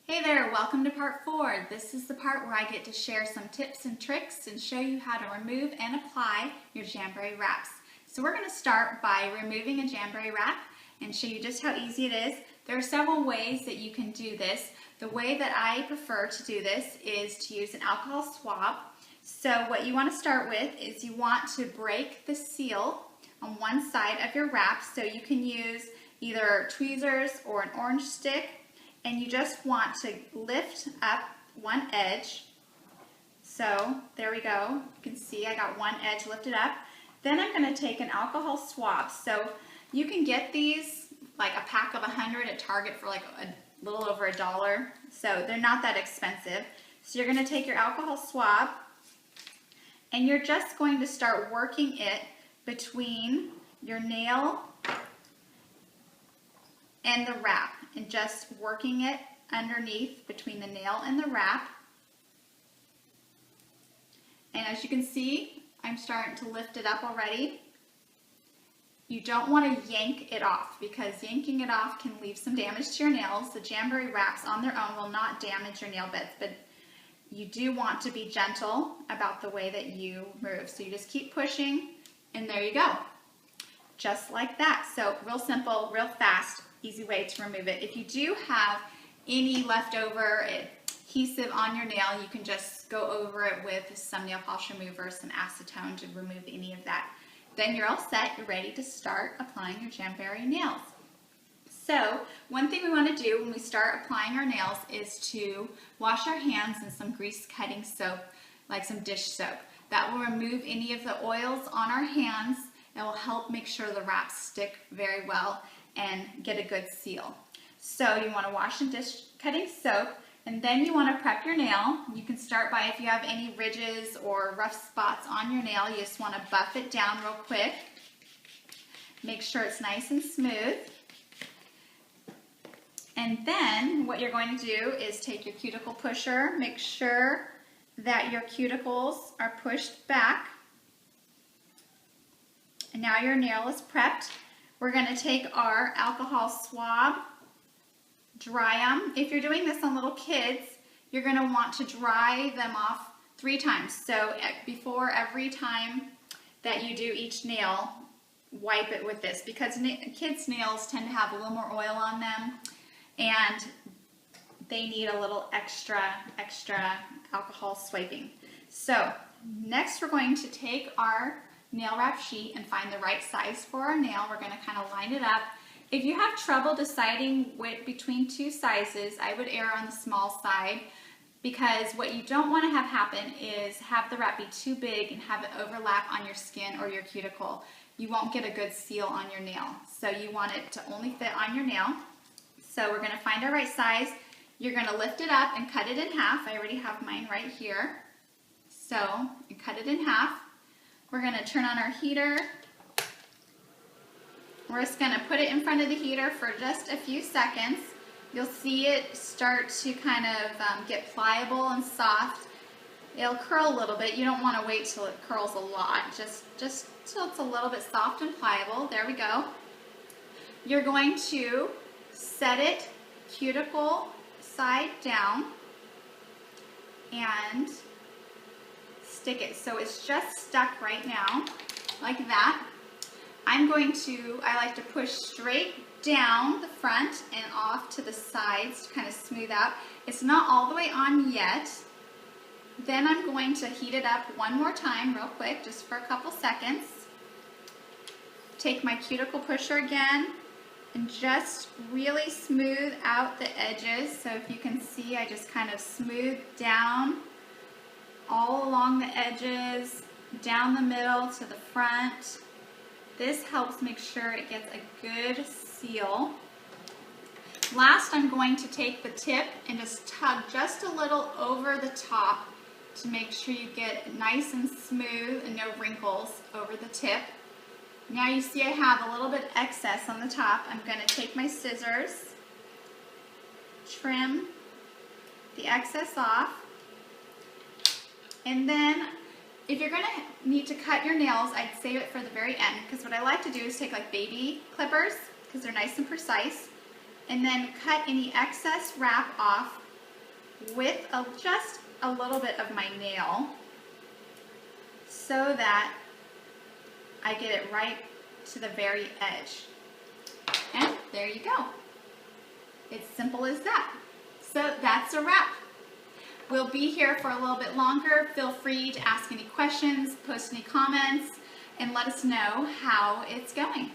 Hey there, welcome to part 4. This is the part where I get to share some tips and tricks and show you how to remove and apply your Jamberry wraps. So we're going to start by removing a Jamberry wrap and show you just how easy it is. There are several ways that you can do this. The way that I prefer to do this is to use an alcohol swab. So what you want to start with is you want to break the seal on one side of your wrap. So you can use either tweezers or an orange stick. And you just want to lift up one edge. So there we go. You can see I got one edge lifted up. Then I'm going to take an alcohol swab. So you can get these like a pack of 100 at Target for like a little over $1. So they're not that expensive. So you're going to take your alcohol swab and you're just going to start working it between your nail and the wrap, and just working it underneath between the nail and the wrap. And as you can see, I'm starting to lift it up already. You don't want to yank it off because yanking it off can leave some damage to your nails. The Jamberry wraps on their own will not damage your nail beds, but you do want to be gentle about the way that you move. So you just keep pushing, and there you go. Just like that. So real simple, real fast, easy way to remove it. If you do have any leftover adhesive on your nail, you can just go over it with some nail polish remover, some acetone to remove any of that. Then you're all set. You're ready to start applying your Jamberry nails. So one thing we want to do when we start applying our nails is to wash our hands in some grease cutting soap, like some dish soap. That will remove any of the oils on our hands. It will help make sure the wraps stick very well and get a good seal. So you want to wash in dish cutting soap, and then you want to prep your nail. You can start by, if you have any ridges or rough spots on your nail, you just want to buff it down real quick. Make sure it's nice and smooth. And then what you're going to do is take your cuticle pusher, make sure that your cuticles are pushed back. And now your nail is prepped. We're going to take our alcohol swab, dry them. If you're doing this on little kids, you're going to want to dry them off 3 times. So before every time that you do each nail, wipe it with this, because kids' nails tend to have a little more oil on them and they need a little extra alcohol swiping. So next we're going to take our nail wrap sheet and find the right size for our nail. We're going to kind of line it up. If you have trouble deciding between 2 sizes, I would err on the small side, because what you don't want to have happen is have the wrap be too big and have it overlap on your skin or your cuticle. You won't get a good seal on your nail. So you want it to only fit on your nail. So we're going to find our right size. You're going to lift it up and cut it in half. I already have mine right here. So you cut it in half. We're going to turn on our heater. We're just going to put it in front of the heater for just a few seconds. You'll see it start to kind of get pliable and soft. It'll curl a little bit. You don't want to wait till it curls a lot. Just till it's a little bit soft and pliable. There we go. You're going to set it cuticle side down and stick it so it's just stuck right now, like that. I like to push straight down the front and off to the sides to kind of smooth out. It's not all the way on yet. Then I'm going to heat it up one more time real quick, just for a couple seconds. Take my cuticle pusher again and just really smooth out the edges. So if you can see, I just kind of smooth down all along the edges, down the middle to the front. This helps make sure it gets a good seal. Last, I'm going to take the tip and just tug just a little over the top to make sure you get nice and smooth and no wrinkles over the tip. Now you see I have a little bit excess on the top. I'm going to take my scissors, trim the excess off. And then if you're going to need to cut your nails, I'd save it for the very end, because what I like to do is take like baby clippers, because they're nice and precise, and then cut any excess wrap off with just a little bit of my nail so that I get it right to the very edge. And there you go. It's simple as that. So that's a wrap. We'll be here for a little bit longer. Feel free to ask any questions, post any comments, and let us know how it's going.